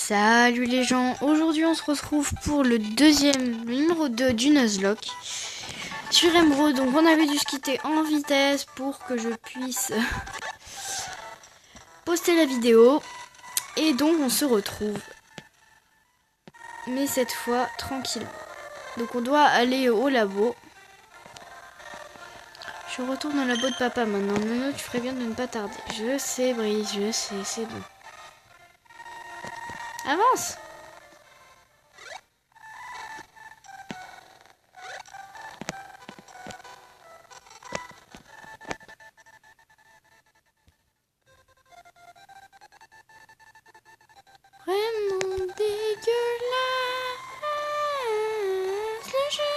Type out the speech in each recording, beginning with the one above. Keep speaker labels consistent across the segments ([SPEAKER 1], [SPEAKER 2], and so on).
[SPEAKER 1] Salut les gens, aujourd'hui on se retrouve pour le numéro 2 du Nuzlocke sur Emeraude. Donc on avait dû se quitter en vitesse pour que je puisse poster la vidéo. Et donc on se retrouve, mais cette fois tranquille. Donc on doit aller au labo. Je retourne au labo de papa maintenant. Nono, tu ferais bien de ne pas tarder. Je sais Brice, je sais, c'est bon. Avance! Vraiment dégueulasse le jeu.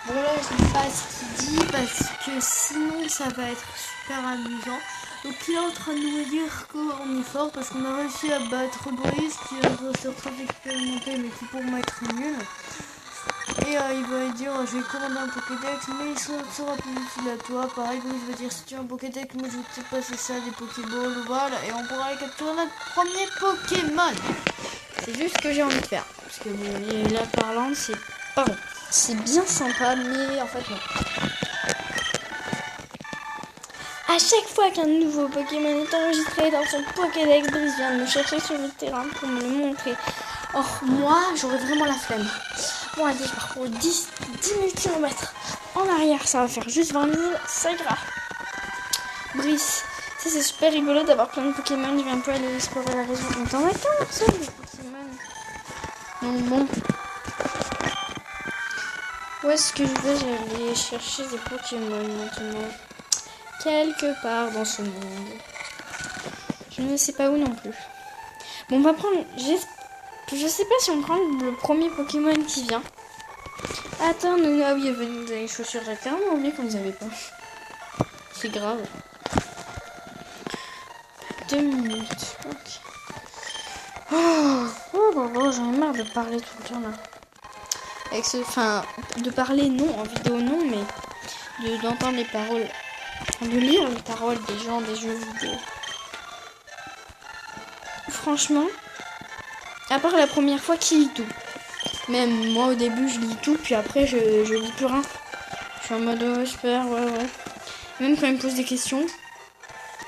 [SPEAKER 1] Bon là je sais pas ce qu'il dit parce que sinon ça va être super amusant. Donc il est en train de nous dire qu'on est fort parce qu'on a réussi à battre Brice qui est un sorteur très expérimenté mais qui pour moi est nul. Et il va dire je vais commander un Pokédex mais il sera plus utile à toi. Pareil Brice va dire si tu as un Pokédex moi je vais te passer ça des Pokéballs, voilà, et on pourra aller capturer notre premier Pokémon. C'est juste ce que j'ai envie de faire parce que bon, la parlante c'est pas bon. C'est bien sympa, mais en fait non. À chaque fois qu'un nouveau Pokémon est enregistré dans son Pokédex, Brice vient de me chercher sur le terrain pour me le montrer. Or, moi, j'aurais vraiment la flemme. Bon, allez, je pars pour 10 000 km en arrière. Ça va faire juste 20 000, c'est grave. Brice, ça c'est super rigolo d'avoir plein de Pokémon. Je vais un peu aller explorer la région. On t'en a qu'un seul, les Pokémon. Donc bon. Où est-ce que je vais aller chercher des Pokémon maintenant? Quelque part dans ce monde. Je ne sais pas où non plus. Bon, on va prendre... Je sais pas si on prend le premier Pokémon qui vient. Attends, non, ah oui, il y avait les chaussures. J'ai carrément oublié qu'on les avait pas. C'est grave. 2 minutes. Ok. Oh, j'en ai marre de parler tout le temps là. Enfin, de parler non, en vidéo non, mais d'entendre les paroles, de lire les paroles des gens des jeux vidéo. Franchement, à part la première fois qui lit tout. Même moi au début je lis tout, puis après je lis plus rien. Je suis en mode oh, super, ouais. Même quand ils me posent des questions,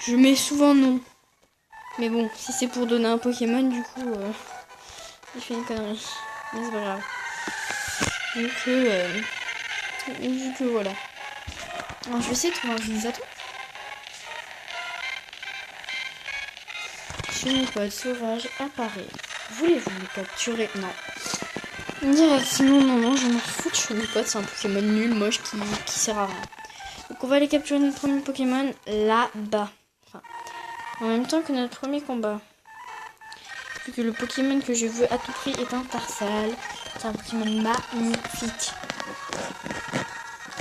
[SPEAKER 1] je mets souvent non. Mais bon, si c'est pour donner un Pokémon, du coup, il fait une connerie. Mais c'est pas grave. Du coup, voilà. Alors, je vais essayer de trouver un utilisateur. Sunipod sauvage apparaît. Voulez-vous le capturer? Non. Direct, sinon, non, je m'en fous de Sunipod. C'est un Pokémon nul, moche, qui sert à rien. Donc, on va aller capturer notre premier Pokémon là-bas. Enfin, en même temps que notre premier combat. Vu que le Pokémon que je veux à tout prix est un Tarsal. C'est un Pokémon magnifique.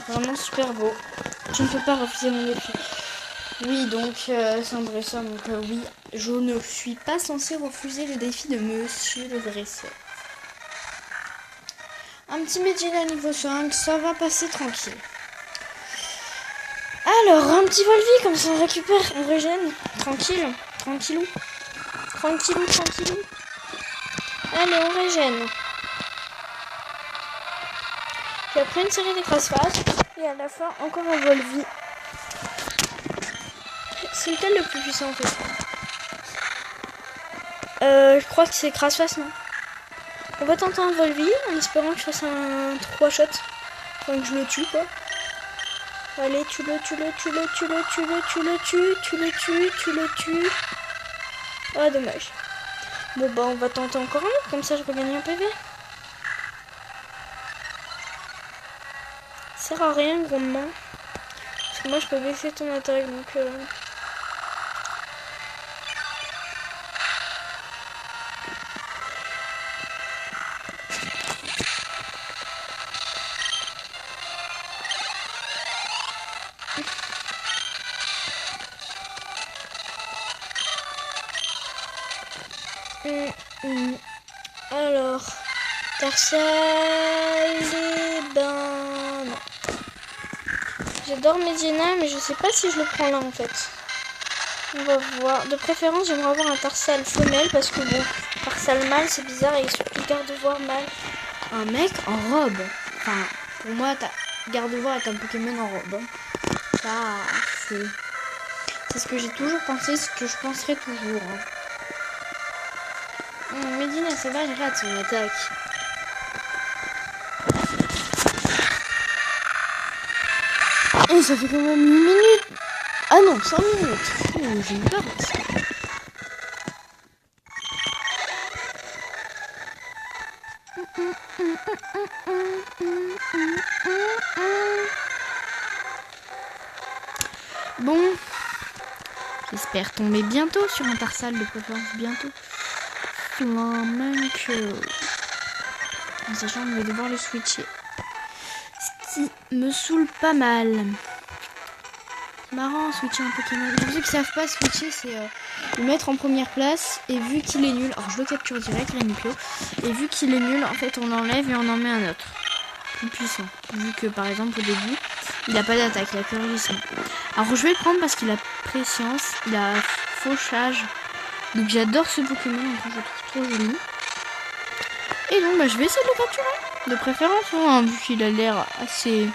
[SPEAKER 1] Vraiment super beau. Je ne peux pas refuser mon défi. Oui, donc c'est un dresseur. Donc oui, je ne suis pas censée refuser le défi de monsieur le dresseur. Un petit Medjay niveau 5, ça va passer tranquille. Alors, un petit Volvi, comme ça on récupère, on régène. Tranquillou. Allez, on régène. Puis après une série d'écrase-face. Et à la fin, encore un Volvi. C'est lequel le plus puissant en fait? Je crois que c'est écrase-face, non? On va tenter un Volvi en espérant que je fasse un 3 shot. Enfin que je le tue quoi. Allez, tu le tues. Ah, dommage. Bon, bah, on va tenter encore un autre, comme ça je regagne un PV. Ça sert à rien, grandement. Parce que moi, je peux baisser ton attaque, donc... Alors, Tarsal, ben non.
[SPEAKER 2] J'adore Medina, mais je sais pas si je le prends là en fait. On va voir. De préférence, j'aimerais avoir un Tarsal femelle parce que bon, Tarsal mâle c'est bizarre et surtout Gardevoir mâle.
[SPEAKER 1] Un mec en robe. Enfin, pour moi, Gardevoir est un Pokémon en robe. Ça, c'est ce que j'ai toujours pensé, ce que je penserai toujours. Medina, ça va, il rate son attaque. Et ça fait quand même 1 minute. Ah non, 5 minutes. Oh, j'ai eu peur. Bon, j'espère tomber bientôt sur un Tarsal de préférence bientôt. Flamenco. En sachant que je vais devoir le switcher. Ce qui me saoule pas mal. C'est marrant switcher un Pokémon. Pour ceux qui savent pas switcher, c'est le mettre en première place. Et vu qu'il est nul, alors je le capture direct, Renipio. Et vu qu'il est nul, en fait on l'enlève et on en met un autre. Plus puissant. Vu que par exemple au début, il a pas d'attaque, il a que rugissement. Alors je vais le prendre parce qu'il a préscience, il a fauchage. Donc j'adore ce Pokémon, je le trouve trop joli. Et donc bah, je vais essayer de le capturer. De préférence, hein, vu qu'il a l'air assez...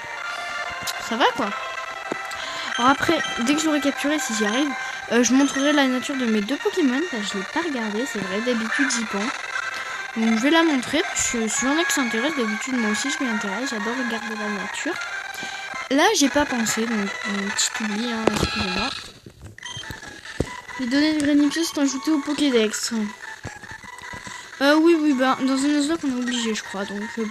[SPEAKER 1] Ça va quoi. Alors après, dès que j'aurai capturé, si j'y arrive, je montrerai la nature de mes 2 Pokémon. Là, je l'ai pas regardé, c'est vrai, d'habitude j'y pense. Donc je vais la montrer, parce que si y'en a qui s'intéressent, d'habitude moi aussi je m'y intéresse, j'adore regarder la nature. Là j'ai pas pensé, donc petit oubli, hein, excusez-moi. Les données de Renipio sont ajoutées au Pokédex. Oui, bah dans un Nuzlocke on est obligé je crois, donc bon.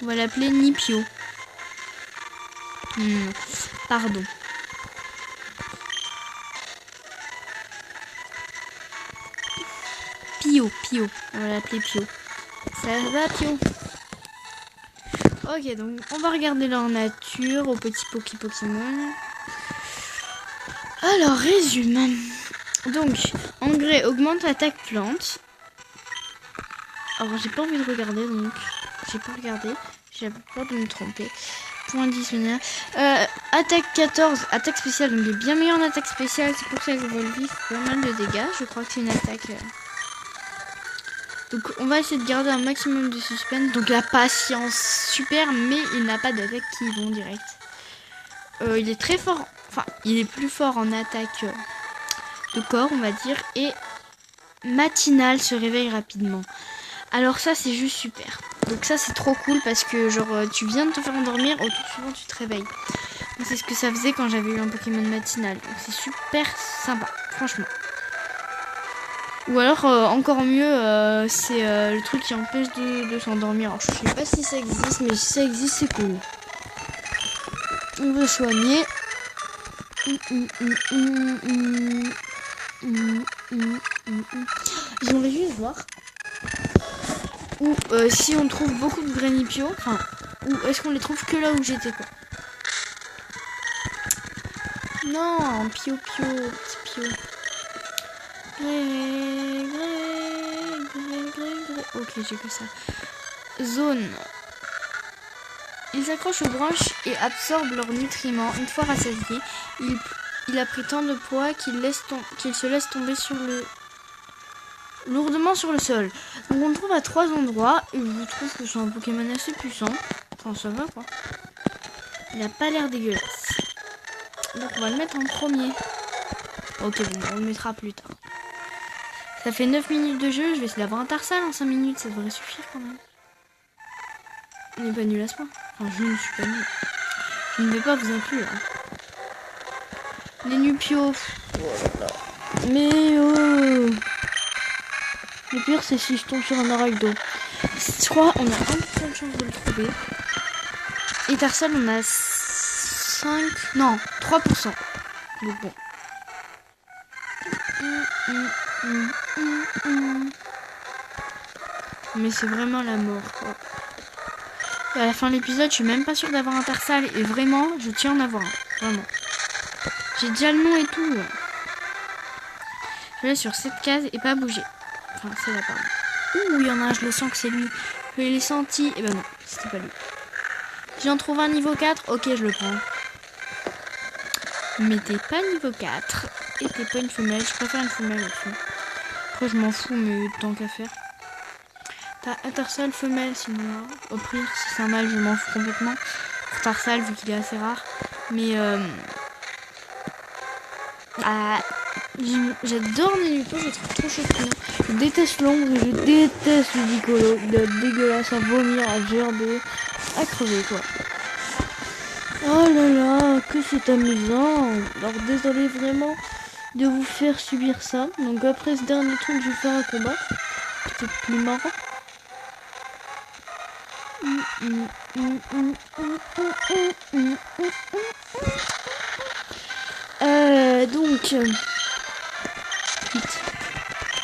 [SPEAKER 1] On va l'appeler Nipio. Pardon. Pio. On va l'appeler Pio. Ça va, Pio? Ok, donc on va regarder leur nature au petit Pokémon. Alors, résume. Donc, engrais augmente attaque plante. Alors, j'ai pas envie de regarder, donc j'ai pas regardé. J'ai peur de me tromper. Point additionnel. Attaque 14, attaque spéciale. Donc, il est bien meilleur en attaque spéciale. C'est pour ça que Volvi fait pas mal de dégâts. Je crois que c'est une attaque... Donc, on va essayer de garder un maximum de suspense. Donc, la patience, super, mais il n'a pas d'attaque qui vont direct. Il est très fort. Enfin, il est plus fort en attaque de corps, on va dire. Et matinal se réveille rapidement. Alors ça c'est juste super. Donc ça c'est trop cool parce que genre tu viens de te faire endormir, au tour suivant tu te réveilles. C'est ce que ça faisait quand j'avais eu un Pokémon matinal. Donc c'est super sympa, franchement. Ou alors encore mieux, c'est le truc qui empêche de s'endormir. Alors je sais pas si ça existe, mais si ça existe c'est cool. On veut soigner. J'aimerais juste voir. Ou si on trouve beaucoup de Granipio, enfin, ou est-ce qu'on les trouve que là où j'étais quoi. Non, Pio, petit Pio. Ok, j'ai que ça. Zone. Ils s'accrochent aux branches et absorbent leurs nutriments. Une fois rassasiés, il a pris tant de poids qu'il se laisse tomber lourdement sur le sol. Donc on le trouve à 3 endroits et je trouve que c'est un Pokémon assez puissant. Enfin ça va quoi. Il a pas l'air dégueulasse. Donc on va le mettre en premier. Ok, bon, on le mettra plus tard. Ça fait 9 minutes de jeu, je vais essayer d'avoir un Tarsal en 5 minutes, ça devrait suffire quand même. On n'est pas nul à ce point. Enfin je ne suis pas nul. Je ne vais pas vous inclure. Les Nupio. Mais oh. Le pire, c'est si je tombe sur un Arachdo. Je crois on a 1% de chance de le trouver. Et Tarsal, on a 5... Non, 3%. Donc bon. Mais c'est vraiment la mort, quoi. Et à la fin de l'épisode, je suis même pas sûre d'avoir un Tarsal. Et vraiment, je tiens à en avoir un. Vraiment. J'ai déjà le nom et tout.
[SPEAKER 2] Je vais sur cette case et pas bouger. Enfin, c'est là, pardon. Ouh, il y en a un, je le sens que c'est lui. Je l'ai senti. Et ben non, c'était pas lui. J'en trouve un niveau 4. Ok, je le prends. Mais t'es pas niveau 4. Et t'es pas une femelle. Je préfère une femelle aussi. Après, je m'en fous, mais tant qu'à faire. T'as un tarsal femelle, sinon là. Au pire, si c'est un mâle, je m'en fous complètement. Pour tarsal, vu qu'il est assez rare. Mais j'adore Nenuto, je le trouve trop chouette. Je déteste l'ombre et je déteste le dicolo. Il doit être dégueulasse à vomir, à gerber, à crever quoi. Oh là là, que c'est amusant. Alors désolé vraiment de vous faire subir ça. Donc après ce dernier truc, je vais faire un combat. C'est plus marrant.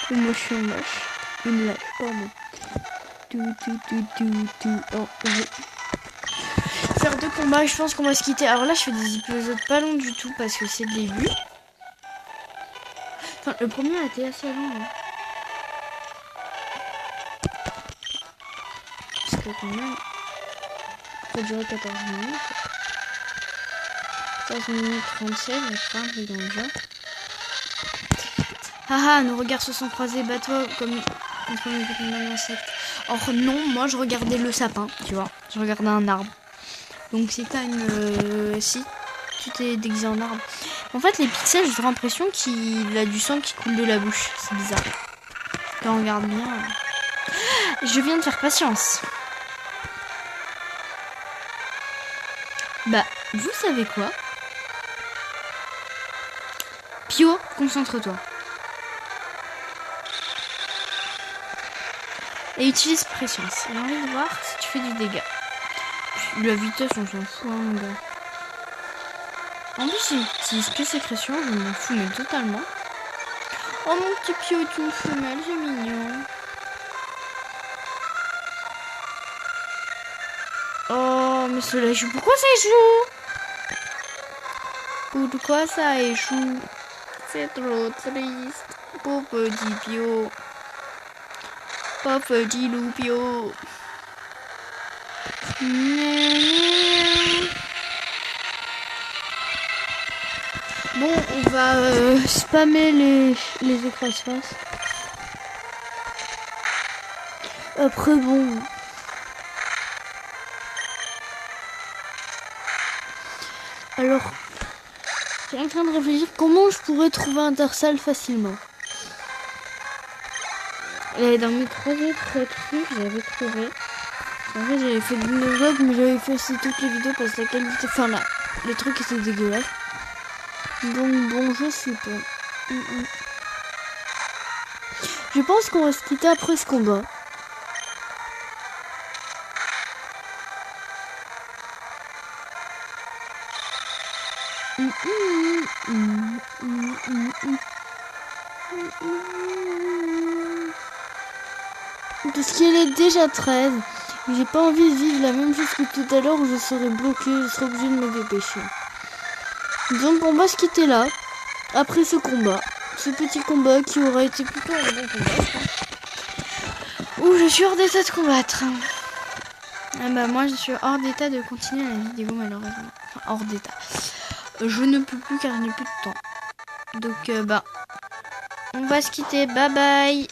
[SPEAKER 2] Donc une moche, une lâche, pardon. Oh, faire deux combats, je pense qu'on va se quitter. Alors là, je fais des épisodes pas longs du tout parce que c'est le début. Enfin, le premier a été assez long. Hein. Parce que quand même, ça a duré 14 minutes. 15 minutes 37, je crois, dans le genre. Haha, nos regards se sont croisés, bats-toi comme un insecte. Or non, moi je regardais le sapin, tu vois. Je regardais un arbre. Donc si t'as une... si tu t'es déguisé en arbre. En fait, les pixels, j'ai l'impression qu'il a du sang qui coule de la bouche. C'est bizarre. Quand on regarde bien... Je viens de faire patience. Bah, vous savez quoi? Pio, concentre-toi. Et utilise préscience. J'ai envie de voir si tu fais du dégât. La vitesse, on s'en fout, hein, mon gars. En plus, j'utilise que sécrétion, je m'en fous, mais totalement. Oh, mon petit Pio est une femelle, c'est mignon. Oh, mais cela échoue. Pourquoi ça échoue? Pourquoi ça échoue? C'est trop triste. Pauvre petit Pio. Pauvre petit loup Pio. Bon, on va spammer les écrans espace. Après, bon. Alors, je suis en train de réfléchir comment je pourrais trouver un tarsal facilement. Et dans mes 3 autres trucs, j'avais trouvé. En fait, j'avais fait des jobs, mais j'avais fait aussi toutes les vidéos parce que la qualité. Enfin, là, les trucs étaient dégueulasses. Donc, bon, je sais pas. Je pense qu'on va se quitter après ce combat. Parce qu'il est déjà 13. J'ai pas envie de vivre la même chose que tout à l'heure où je serais bloqué, je serais obligé de me dépêcher. Donc on va se quitter là. Après ce combat. Ce petit combat qui aura été plutôt un bon combat. Ouh, je suis hors d'état de combattre. Ah bah moi je suis hors d'état de continuer la vidéo malheureusement. Enfin hors d'état. Je ne peux plus car je n'ai plus de temps. Donc bah on va se quitter. Bye bye.